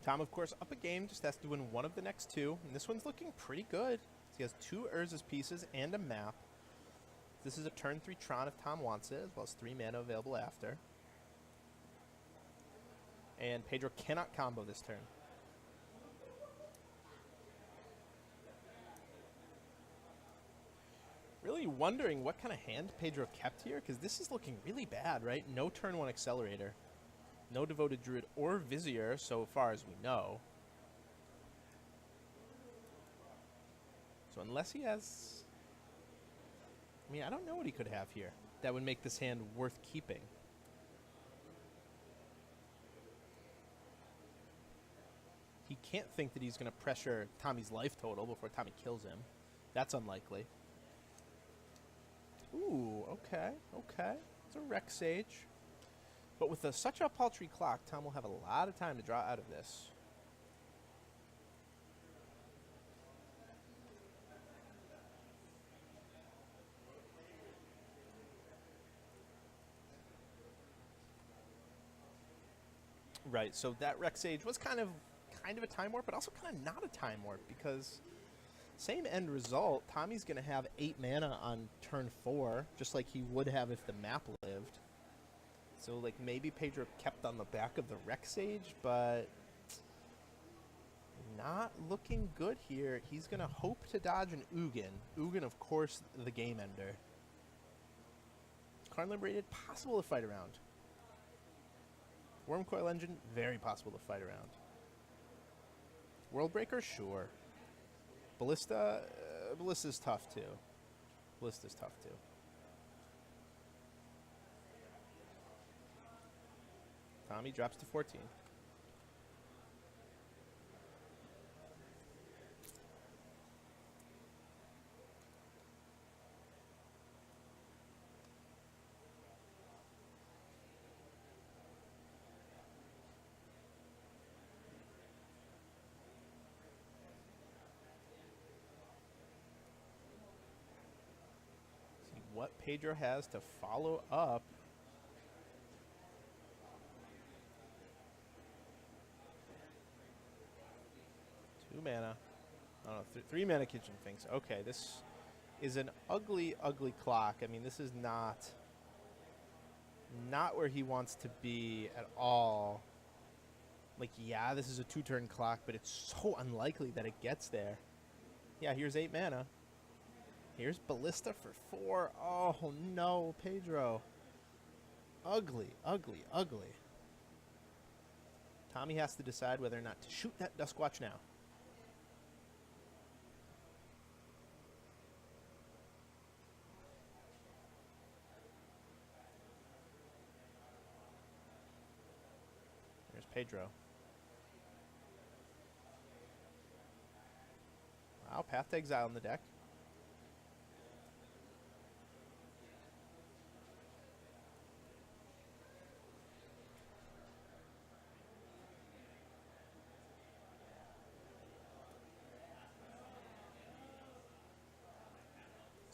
Tom, of course, up a game, just has to win one of the next two. And this one's looking pretty good. He has 2 Urza's pieces and a map. This is a turn 3 Tron if Tom wants it, as well as 3 mana available after. And Pedro cannot combo this turn. Really wondering what kind of hand Pedro kept here, because this is looking really bad, right? No turn 1 Accelerator. No Devoted Druid or Vizier, so far as we know. So unless he has... I mean, I don't know what he could have here that would make this hand worth keeping. He can't think that he's going to pressure Tommy's life total before Tommy kills him. That's unlikely. Ooh, okay, okay. It's a Rex Sage. But with such a paltry clock, Tom will have a lot of time to draw out of this. Right, so that Rex Sage was kind of a Time Warp, but also kind of not a Time Warp, because same end result, Tommy's going to have 8 mana on turn 4, just like he would have if the map lived. So, like, maybe Pedro kept on the back of the Rex Sage, but not looking good here. He's going to hope to dodge an Ugin. Ugin, of course, the game ender. Karn Liberated, possible to fight around. Wormcoil Engine, very possible to fight around. Worldbreaker, sure. Ballista, Ballista's tough too. Ballista's tough too. Tommy drops to 14. What Pedro has to follow up. Two mana. Oh no, 3 mana Kitchen Finks. Okay, this is an ugly, ugly clock. I mean, this is not where he wants to be at all. Like, yeah, this is a 2-turn clock, but it's so unlikely that it gets there. Yeah, here's 8 mana. Here's Ballista for 4. Oh, no, Pedro. Ugly, ugly, ugly. Tommy has to decide whether or not to shoot that Duskwatch now. There's Pedro. Wow, Path to Exile in the deck.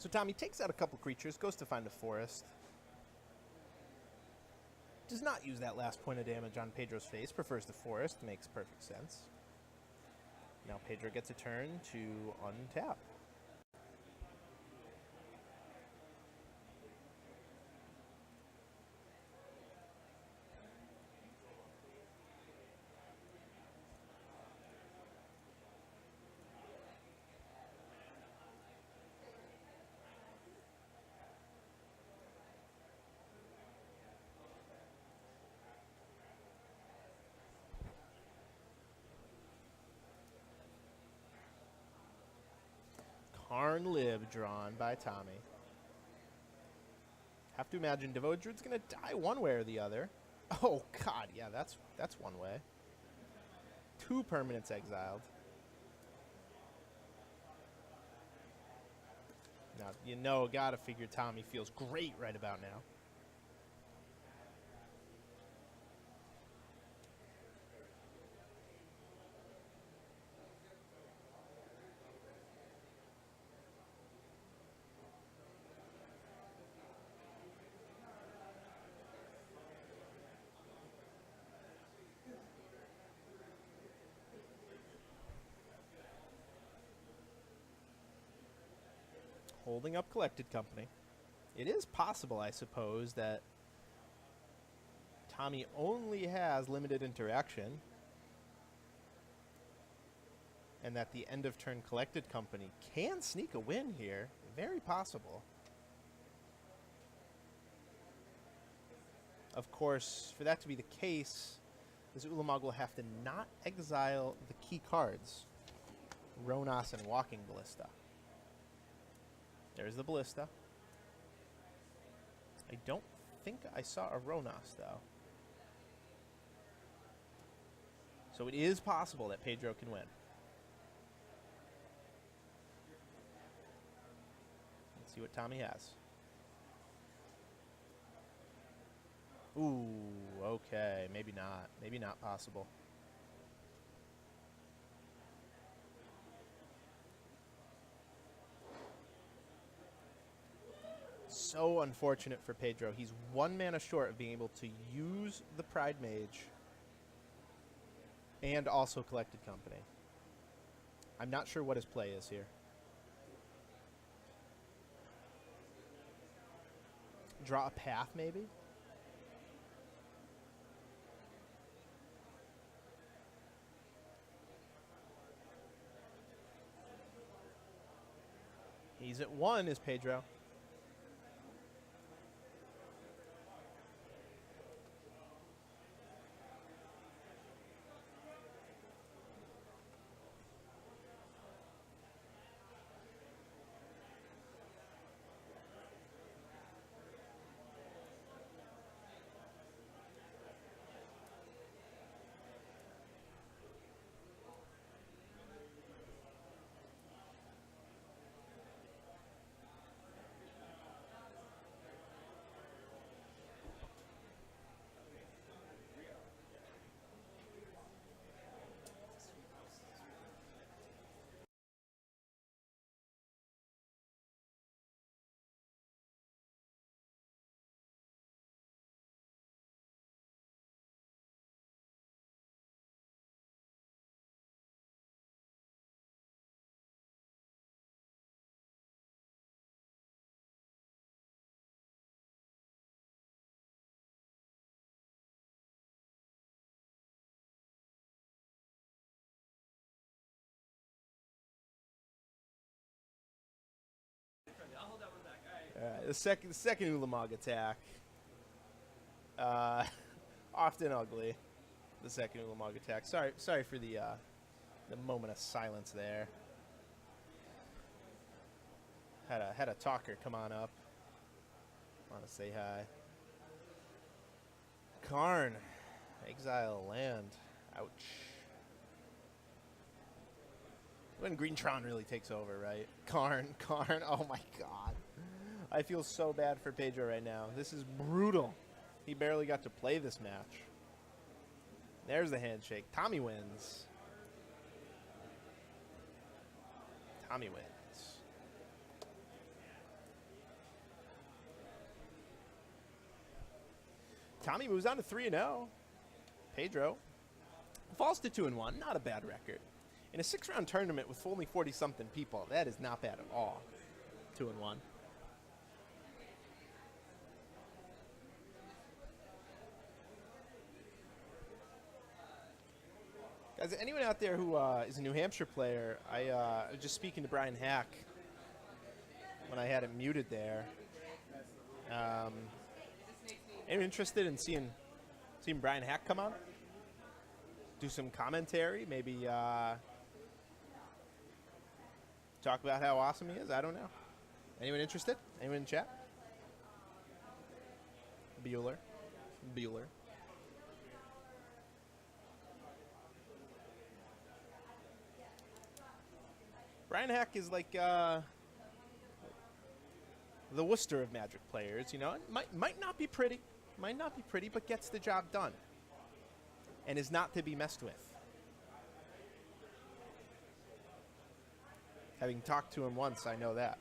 So Tommy takes out a couple creatures, goes to find a forest. Does not use that last point of damage on Pedro's face, prefers the forest, makes perfect sense. Now Pedro gets a turn to untap. Karn Lib drawn by Tommy. Have to imagine Devoted Druid's going to die one way or the other. Oh, God, yeah, that's one way. 2 permanents exiled. Now, you know, gotta figure Tommy feels great right about now. holding up Collected Company. It is possible, I suppose, that Tommy only has limited interaction, and that the end of turn Collected Company can sneak a win here. Very possible. Of course, for that to be the case, this Ulamog will have to not exile the key cards, Ronas and Walking Ballista. There's the Ballista. I don't think I saw a Ronas, though. So it is possible that Pedro can win. Let's see what Tommy has. Ooh, okay. Maybe not. Maybe not possible. So unfortunate for Pedro. He's 1 mana short of being able to use the Pride Mage and also Collected Company. I'm not sure what his play is here. Draw a path, maybe? He's at 1, is Pedro. The second Ulamog attack. Often ugly. The second Ulamog attack. Sorry for the moment of silence there. Had a talker come on up. Want to say hi. Karn, exile land. Ouch. When Greentron really takes over, right? Karn. Oh my god. I feel so bad for Pedro right now. This is brutal. He barely got to play this match. There's the handshake. Tommy wins. Tommy wins. Tommy moves on to 3-0. Pedro falls to 2-1. Not a bad record. In a 6-round tournament with only 40-something people, that is not bad at all. 2-1. Guys, anyone out there who is a New Hampshire player, I was just speaking to Brian Hack when I had it muted there. Anyone interested in seeing Brian Hack come on? Do some commentary, maybe talk about how awesome he is? I don't know. Anyone interested? Anyone in chat? Bueller. Brian Hack is like the Worcester of Magic players, you know. It might not be pretty, but gets the job done, and is not to be messed with. Having talked to him once, I know that.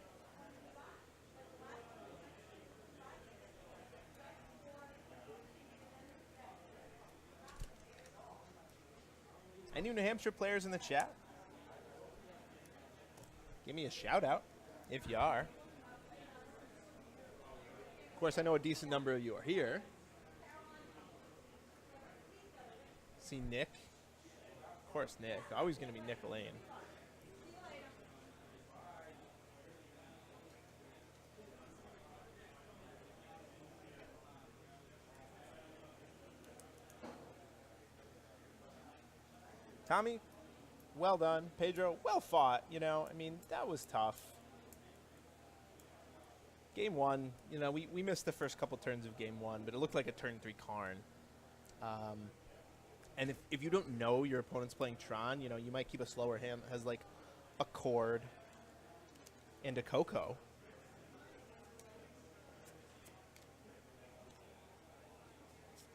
Any New Hampshire players in the chat? Give me a shout out if you are. Of course, I know a decent number of you are here. See Nick. Of course, Nick. Always going to be Nick Lane. Tommy, well done. Pedro, well fought. You know, I mean, that was tough. Game 1, you know, we missed the first couple turns of Game 1, but it looked like a turn 3 Karn. And if you don't know your opponent's playing Tron, you know, you might keep a slower hand that has, like, a Cord and a Coco.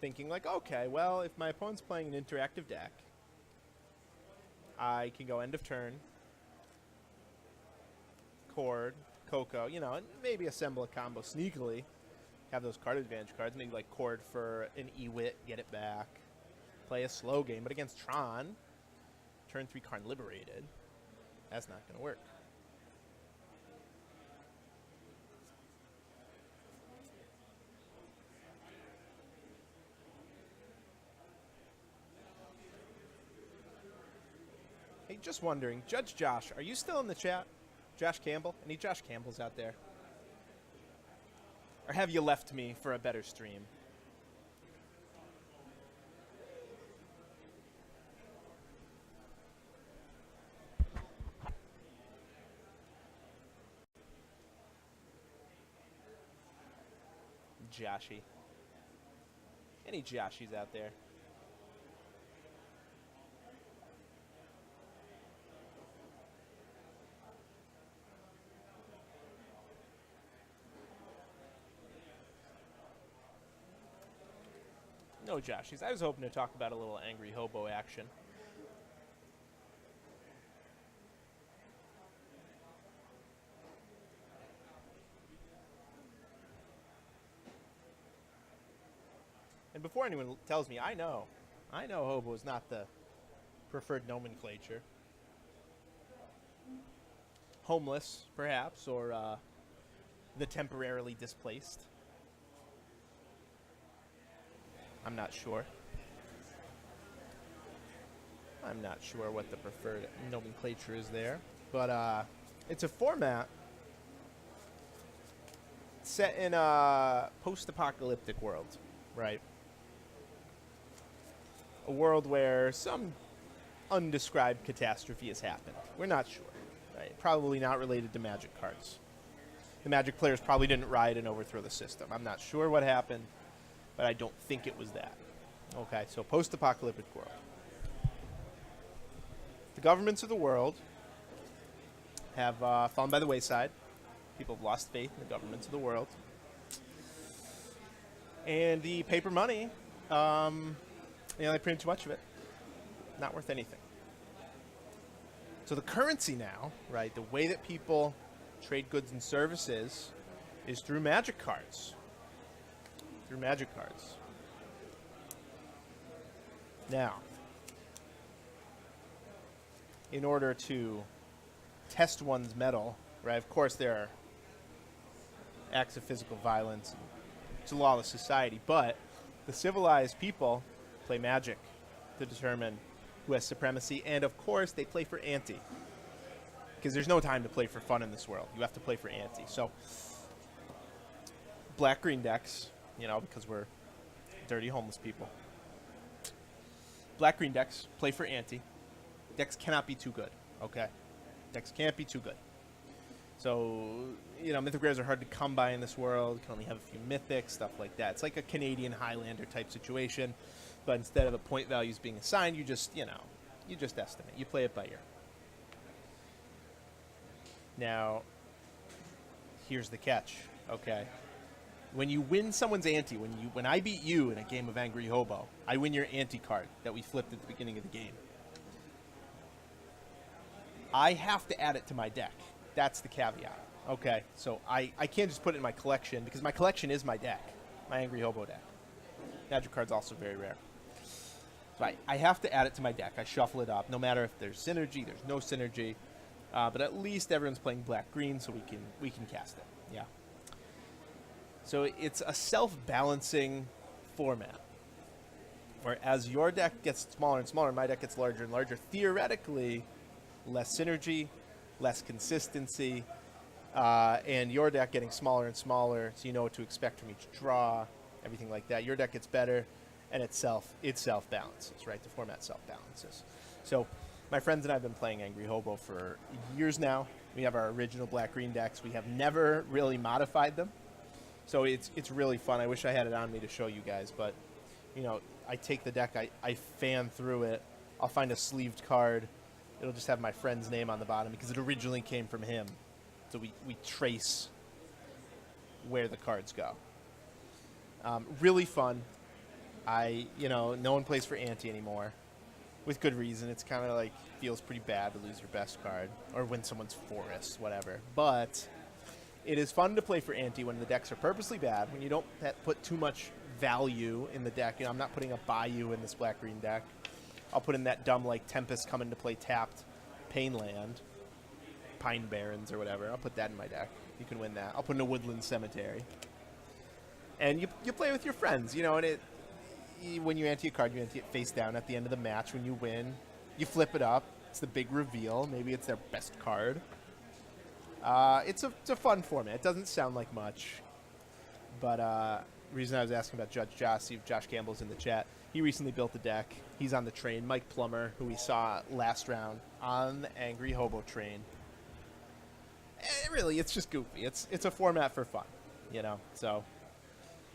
Thinking, like, okay, well, if my opponent's playing an interactive deck, I can go end of turn, Cord, Coco, you know, and maybe assemble a combo sneakily. Have those card advantage cards, maybe like Cord for an Ewit, get it back. Play a slow game, but against Tron, turn 3 Karn Liberated, that's not going to work. Hey, just wondering, Judge Josh, are you still in the chat? Josh Campbell? Any Josh Campbells out there? Or have you left me for a better stream? Joshy. Any Joshies out there? No Joshies. I was hoping to talk about a little Angry Hobo action. And before anyone tells me, I know Hobo is not the preferred nomenclature. Homeless, perhaps, or the temporarily displaced. I'm not sure. I'm not sure what the preferred nomenclature is there. But it's a format set in a post-apocalyptic world, right? A world where some undescribed catastrophe has happened. We're not sure, right? Probably not related to Magic cards. The Magic players probably didn't ride and overthrow the system. I'm not sure what happened, but I don't think it was that. Okay, so post-apocalyptic world. The governments of the world have fallen by the wayside. People have lost faith in the governments of the world. And the paper money, they print too much of it. Not worth anything. So the currency now, right, the way that people trade goods and services is through Magic cards. Through Magic cards. Now, in order to test one's mettle, right, of course there are acts of physical violence. It's a lawless society, but the civilized people play Magic to determine who has supremacy, and of course they play for ante, because there's no time to play for fun in this world. You have to play for ante. So black-green decks, you know, because we're dirty homeless people. Black-green decks play for ante. Decks cannot be too good, okay? Decks can't be too good. So, you know, mythic rares are hard to come by in this world. You can only have a few mythics, stuff like that. It's like a Canadian Highlander type situation, but instead of the point values being assigned, you just, you know, you just estimate. You play it by ear. Now, here's the catch, okay? When you win someone's ante, when I beat you in a game of Angry Hobo, I win your ante card that we flipped at the beginning of the game. I have to add it to my deck. That's the caveat. Okay, so I can't just put it in my collection, because my collection is my deck, my Angry Hobo deck. Magic card's also very rare. So I have to add it to my deck. I shuffle it up, no matter if there's synergy, there's no synergy. But at least everyone's playing black-green, so we can cast it. Yeah. So it's a self-balancing format, where as your deck gets smaller and smaller, my deck gets larger and larger. Theoretically, less synergy, less consistency, and your deck getting smaller and smaller, so you know what to expect from each draw, everything like that. Your deck gets better, and it self-balances, right? The format self-balances. So my friends and I have been playing Angry Hobo for years now. We have our original black-green decks. We have never really modified them. So it's really fun. I wish I had it on me to show you guys, but, you know, I take the deck, I fan through it. I'll find a sleeved card. It'll just have my friend's name on the bottom because it originally came from him. So we trace where the cards go. Really fun. No one plays for ante anymore, with good reason. It's kind of like feels pretty bad to lose your best card or win someone's forest, whatever. But it is fun to play for ante when the decks are purposely bad, when you don't put too much value in the deck. You know, I'm not putting a Bayou in this black-green deck. I'll put in that dumb, like, Tempest come into play tapped Pain Land, Pine Barrens or whatever. I'll put that in my deck. You can win that. I'll put in a Woodland Cemetery. And you play with your friends, you know, and when you ante a card, you ante it face down at the end of the match. When you win, you flip it up. It's the big reveal. Maybe it's their best card. It's a fun format. It doesn't sound like much, but the reason I was asking about Judge Josh, see if Josh Campbell's in the chat. He recently built a deck. He's on the train. Mike Plummer, who we saw last round on the Angry Hobo train. Really, it's just goofy. It's a format for fun, you know. So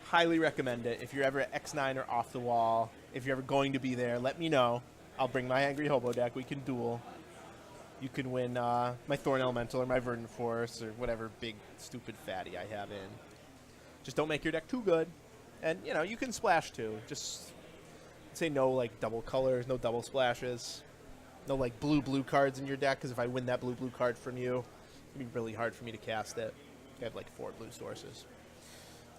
highly recommend it. If you're ever at X9 or Off the Wall, if you're ever going to be there, let me know. I'll bring my Angry Hobo deck. We can duel. You can win my Thorn Elemental or my Verdant Force or whatever big, stupid fatty I have in. Just don't make your deck too good. And, you know, you can splash too. Just say no, like, double colors, no double splashes. No, like, blue cards in your deck, because if I win that blue card from you, it'll be really hard for me to cast it. I have, like, 4 blue sources.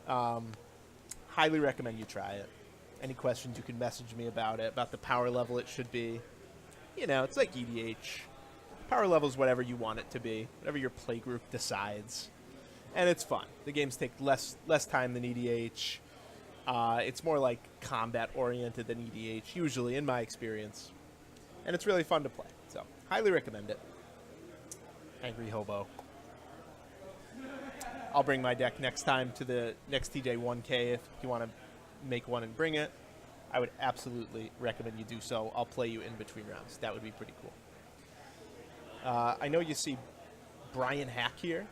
Highly recommend you try it. Any questions, you can message me about it, about the power level it should be. You know, it's like EDH. Power level is whatever you want it to be, whatever your playgroup decides. And it's fun. The games take less time than EDH. It's more like combat-oriented than EDH, usually, in my experience. And it's really fun to play. So, highly recommend it. Angry Hobo. I'll bring my deck next time to the next TJ1K if you want to make one and bring it. I would absolutely recommend you do so. I'll play you in between rounds. That would be pretty cool. I know you see Brian Hack here.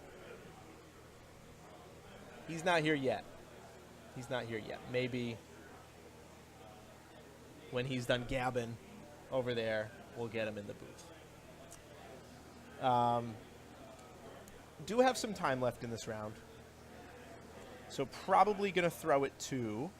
He's not here yet. Maybe when he's done gabbing over there, we'll get him in the booth. Do have some time left in this round. So probably going to throw it to